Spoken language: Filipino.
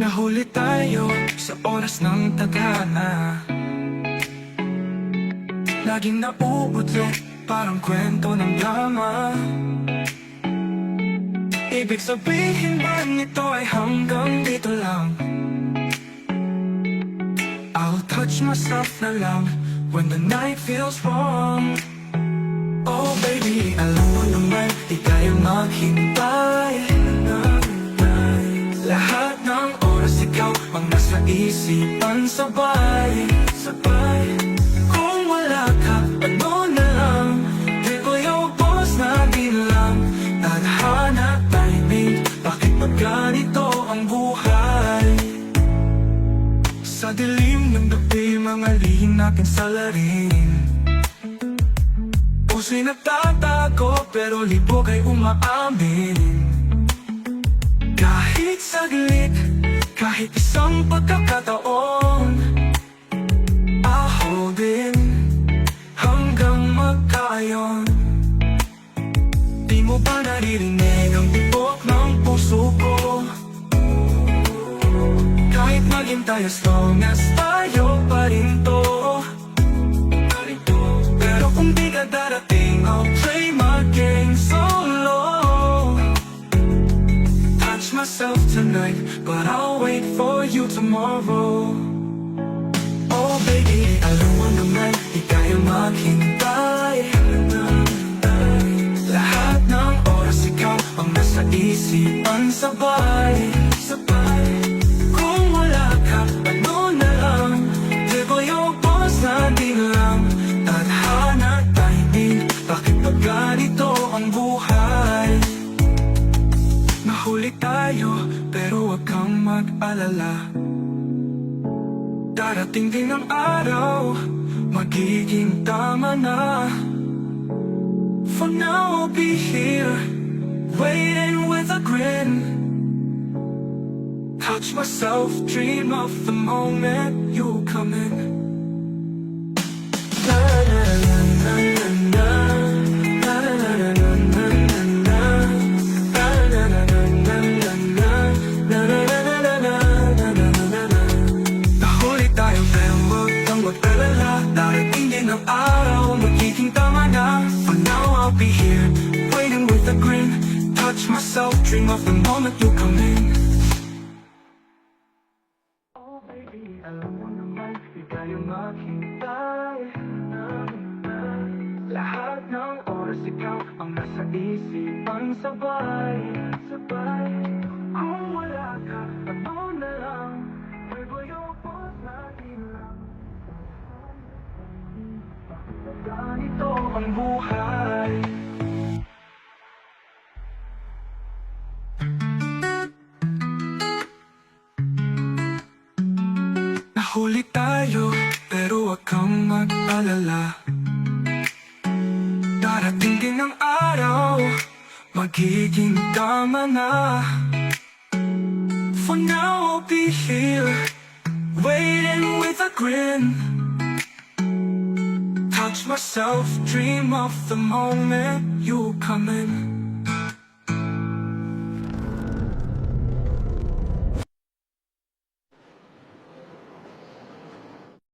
Nahuli tayo sa oras ng tadhana, laging nauutot parang kwento ng drama. Ibig sabihin ba nito ay hanggang dito lang? I'll touch myself na lang when the night feels wrong. Oh baby, alam mo naman, di tayo maghintay. Lahat ng oras ikaw ang nasa isipan, sabay. Kung wala ka, ano na lang? Di ko yung boss na lang. Tadhana, timing, bakit ba ganito ang buhay? Sa dilim ng gabi, mga lihim natin salarin. Puso'y nagtatago, pero libog ay umaamin. Kahit saglit, kahit isang pagkakataon, I'll hold it hanggang magkaayon. Di mo ba naririnig ang tibok ng puso ko? Kahit maghintay as long as tayo pa rin to. Pero kung di ka darating, I'll play my game solo. Touch myself tonight, but I'll wait for you tomorrow. Oh baby, alam mo naman, di tayo maghintay. Lahat ng oras ikaw ang nasa isipan, sabay. Kung wala ka, ano na lang? Di ba yung boss na lang? Tadhana, timing, bakit ba ganito ang buhay? Nahuli tayo, pero wag kang mag-alala. Darating din ang araw, magiging tama na. For now I'll be here, waiting with a grin. Touch myself, dream of the moment you come in. Nahuli tayo pero wag kang mag-alala. Darating din ang araw, magiging tama na. For now I'll be here, waiting with a grin. Touch myself, dream of the moment you come in. Oh baby, alam mo naman, di tayo maghintay. Lahat ng oras ikaw ang nasa isipan, sabay. Kung wala ka, ano na lang? Pero yung boss natin lang. Ganito ang buhay. Nahuli tayo, pero wag kang mag-alala. Darating din ang araw, magiging tama na. For now I'll be here, waiting with a grin. Touch myself, dream of the moment you come in.